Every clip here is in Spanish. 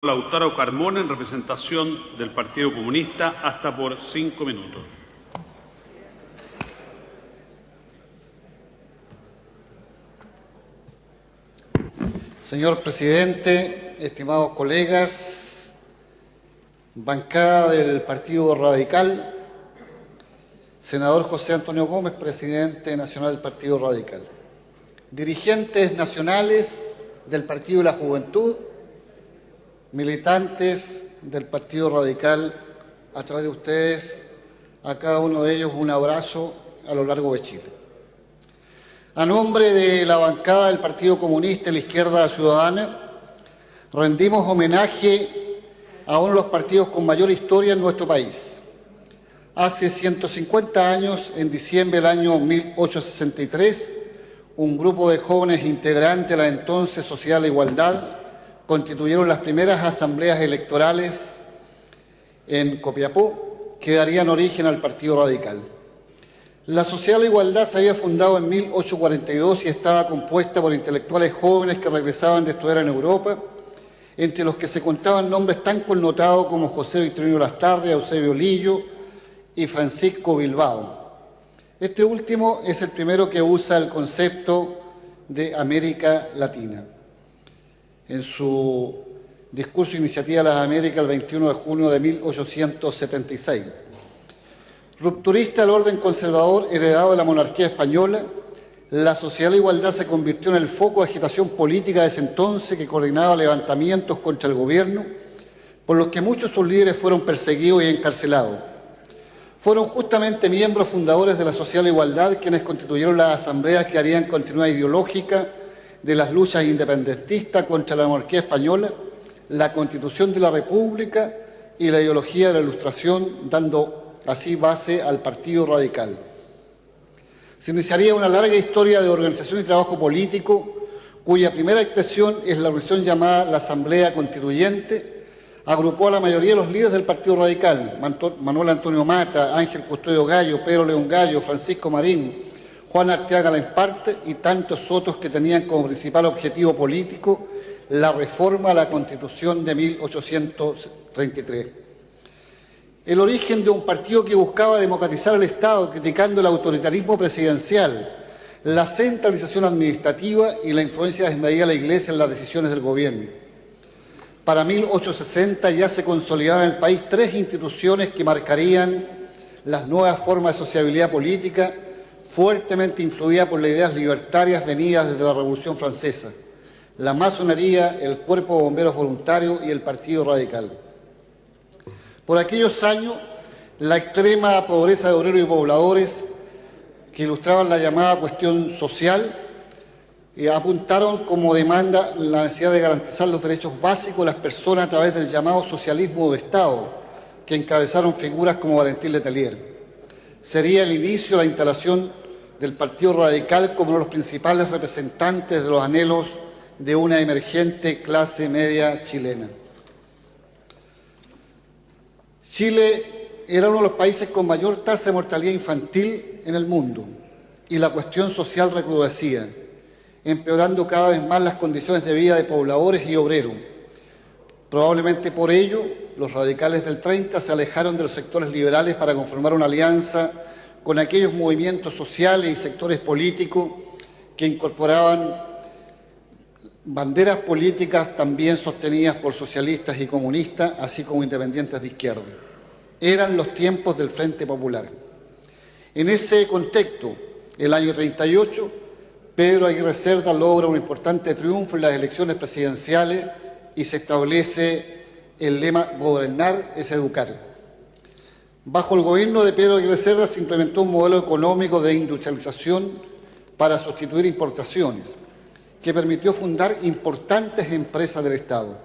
Lautaro Carmona, en representación del Partido Comunista, hasta por 5 minutos. Señor presidente, estimados colegas, bancada del Partido Radical, senador José Antonio Gómez, presidente nacional del Partido Radical, dirigentes nacionales del Partido de la Juventud, militantes del Partido Radical, a través de ustedes, a cada uno de ellos un abrazo a lo largo de Chile. A nombre de la bancada del Partido Comunista y la Izquierda Ciudadana, rendimos homenaje a uno de los partidos con mayor historia en nuestro país. Hace 150 años, en diciembre del año 1863, un grupo de jóvenes integrantes de la entonces Sociedad de la Igualdad constituyeron las primeras asambleas electorales en Copiapó, que darían origen al Partido Radical. La Sociedad de la Igualdad se había fundado en 1842 y estaba compuesta por intelectuales jóvenes que regresaban de estudiar en Europa, entre los que se contaban nombres tan connotados como José Victorino Lastarria, Eusebio Lillo y Francisco Bilbao. Este último es el primero que usa el concepto de América Latina. En su discurso Iniciativa de las Américas el 21 de junio de 1876. Rupturista del orden conservador heredado de la monarquía española, la Sociedad de la Igualdad se convirtió en el foco de agitación política de ese entonces que coordinaba levantamientos contra el gobierno, por los que muchos de sus líderes fueron perseguidos y encarcelados. Fueron justamente miembros fundadores de la Sociedad de la Igualdad quienes constituyeron las asambleas que harían continuidad ideológica de las luchas independentistas contra la monarquía española, la Constitución de la República y la ideología de la Ilustración, dando así base al Partido Radical. Se iniciaría una larga historia de organización y trabajo político, cuya primera expresión es la organización llamada la Asamblea Constituyente. Agrupó a la mayoría de los líderes del Partido Radical: Manuel Antonio Mata, Ángel Custodio Gallo, Pedro León Gallo, Francisco Marín, Juan Arteaga Lamparte y tantos otros que tenían como principal objetivo político la reforma a la Constitución de 1833. El origen de un partido que buscaba democratizar el Estado, criticando el autoritarismo presidencial, la centralización administrativa y la influencia desmedida de la Iglesia en las decisiones del gobierno. Para 1860 ya se consolidaban en el país 3 instituciones que marcarían las nuevas formas de sociabilidad política, fuertemente influida por las ideas libertarias venidas desde la Revolución Francesa: la masonería, el Cuerpo de Bomberos Voluntarios y el Partido Radical. Por aquellos años, la extrema pobreza de obreros y pobladores, que ilustraban la llamada cuestión social, apuntaron como demanda la necesidad de garantizar los derechos básicos de las personas a través del llamado socialismo de Estado, que encabezaron figuras como Valentín Letelier. Sería el inicio de la instalación del Partido Radical como uno de los principales representantes de los anhelos de una emergente clase media chilena. Chile era uno de los países con mayor tasa de mortalidad infantil en el mundo y la cuestión social recrudecía, empeorando cada vez más las condiciones de vida de pobladores y obreros. Probablemente por ello, los radicales del 30 se alejaron de los sectores liberales para conformar una alianza con aquellos movimientos sociales y sectores políticos que incorporaban banderas políticas también sostenidas por socialistas y comunistas, así como independientes de izquierda. Eran los tiempos del Frente Popular. En ese contexto, el año 38, Pedro Aguirre Cerda logra un importante triunfo en las elecciones presidenciales y se establece el lema «Gobernar es educar». Bajo el gobierno de Pedro Aguirre Cerda se implementó un modelo económico de industrialización para sustituir importaciones, que permitió fundar importantes empresas del Estado.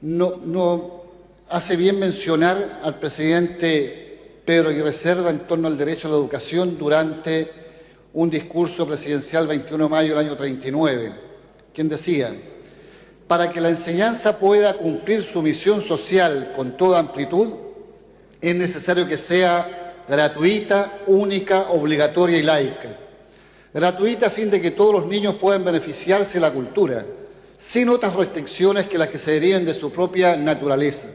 No hace bien mencionar al presidente Pedro Aguirre Cerda en torno al derecho a la educación durante un discurso presidencial 21 de mayo del año 39, quien decía: «Para que la enseñanza pueda cumplir su misión social con toda amplitud, es necesario que sea gratuita, única, obligatoria y laica. Gratuita a fin de que todos los niños puedan beneficiarse de la cultura, sin otras restricciones que las que se deriven de su propia naturaleza,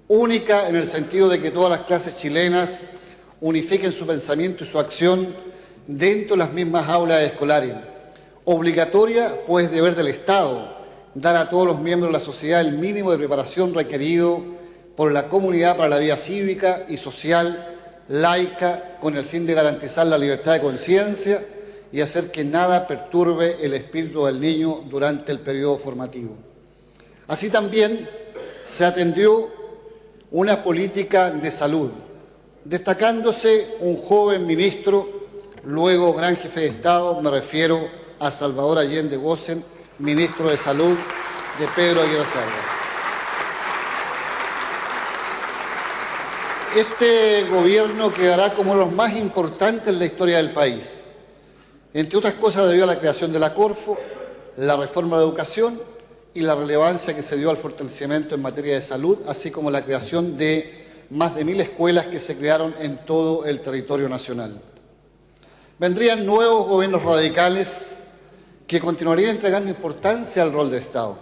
única en el sentido de que todas las clases chilenas unifiquen su pensamiento y su acción dentro de las mismas aulas escolares, obligatoria pues deber del Estado dar a todos los miembros de la sociedad el mínimo de preparación requerido por la comunidad para la vida cívica y social, laica, con el fin de garantizar la libertad de conciencia y hacer que nada perturbe el espíritu del niño durante el periodo formativo. Así también se atendió una política de salud, destacándose un joven ministro, luego gran jefe de Estado, me refiero a Salvador Allende Gossen, ministro de Salud de Pedro Aguirre Cerda. Este gobierno quedará como uno de los más importantes en la historia del país, entre otras cosas debido a la creación de la Corfo, la reforma de educación y la relevancia que se dio al fortalecimiento en materia de salud, así como la creación de más de 1000 escuelas que se crearon en todo el territorio nacional. Vendrían nuevos gobiernos radicales que continuarían entregando importancia al rol del Estado.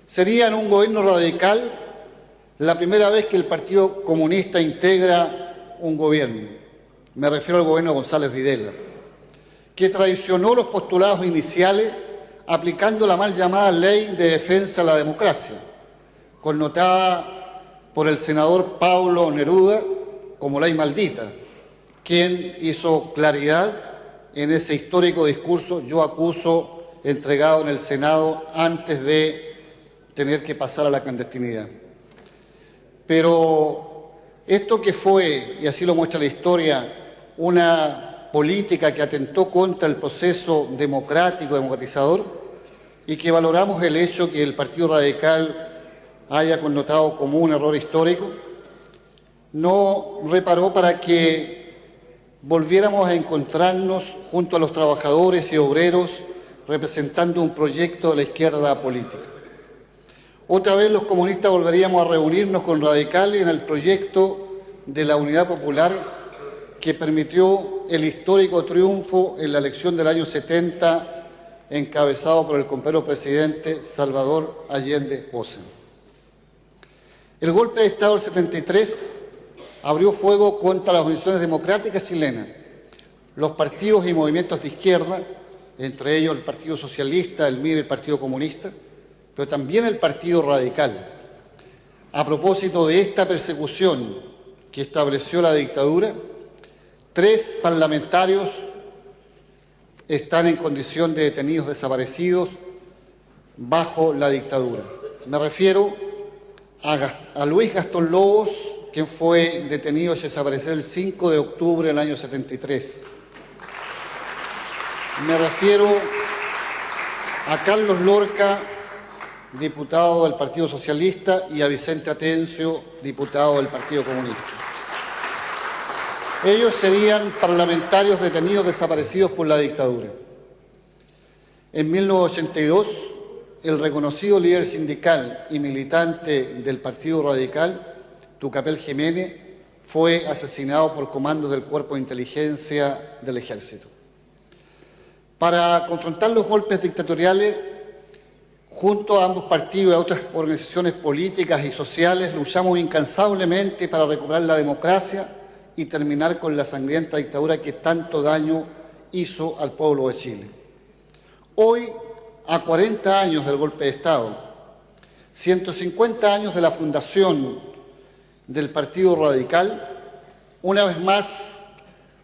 Sería en un gobierno radical la primera vez que el Partido Comunista integra un gobierno. Me refiero al gobierno de González Videla, que traicionó los postulados iniciales aplicando la mal llamada Ley de Defensa de la Democracia, connotada por el senador Pablo Neruda como ley maldita, quien hizo claridad en ese histórico discurso "Yo acuso", entregado en el Senado antes de tener que pasar a la clandestinidad. Pero esto que fue, y así lo muestra la historia, una política que atentó contra el proceso democrático, democratizador, y que valoramos el hecho que el Partido Radical haya connotado como un error histórico, no reparó para que volviéramos a encontrarnos junto a los trabajadores y obreros representando un proyecto de la izquierda política. Otra vez los comunistas volveríamos a reunirnos con radicales en el proyecto de la Unidad Popular que permitió el histórico triunfo en la elección del año 70, encabezado por el compañero presidente Salvador Allende Gossen. El golpe de Estado del 73 abrió fuego contra las organizaciones democráticas chilenas, los partidos y movimientos de izquierda, entre ellos el Partido Socialista, el MIR y el Partido Comunista, pero también el Partido Radical. A propósito de esta persecución que estableció la dictadura, 3 parlamentarios están en condición de detenidos desaparecidos bajo la dictadura. Me refiero a Luis Gastón Lobos, quien fue detenido y desapareció el 5 de octubre del año 73. Me refiero a Carlos Lorca, diputado del Partido Socialista, y a Vicente Atencio, diputado del Partido Comunista. Ellos serían parlamentarios detenidos desaparecidos por la dictadura. En 1982, el reconocido líder sindical y militante del Partido Radical, Tucapel Jiménez, fue asesinado por comandos del Cuerpo de Inteligencia del Ejército. Para confrontar los golpes dictatoriales, junto a ambos partidos y a otras organizaciones políticas y sociales, luchamos incansablemente para recuperar la democracia y terminar con la sangrienta dictadura que tanto daño hizo al pueblo de Chile. Hoy, a 40 años del golpe de Estado, 150 años de la fundación del Partido Radical, una vez más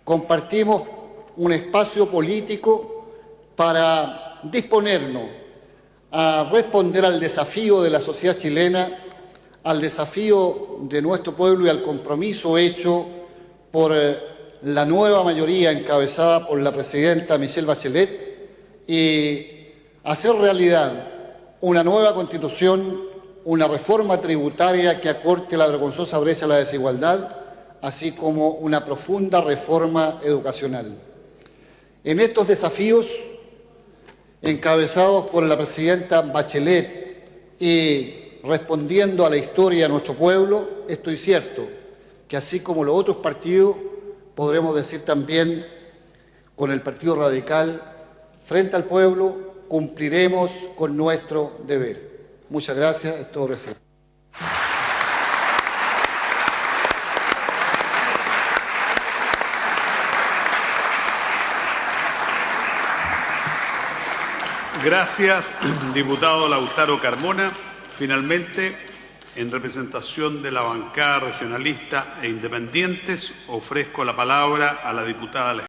compartimos un espacio político para disponernos a responder al desafío de la sociedad chilena, al desafío de nuestro pueblo y al compromiso hecho por la nueva mayoría encabezada por la presidenta Michelle Bachelet y hacer realidad una nueva constitución, una reforma tributaria que acorte la vergonzosa brecha de la desigualdad, así como una profunda reforma educacional. En estos desafíos, encabezados por la presidenta Bachelet y respondiendo a la historia de nuestro pueblo, estoy cierto que así como los otros partidos, podremos decir también con el Partido Radical, frente al pueblo, cumpliremos con nuestro deber. Muchas gracias. Es todo, presidente. Gracias, diputado Lautaro Carmona. Finalmente, en representación de la bancada regionalista e independientes, ofrezco la palabra a la diputada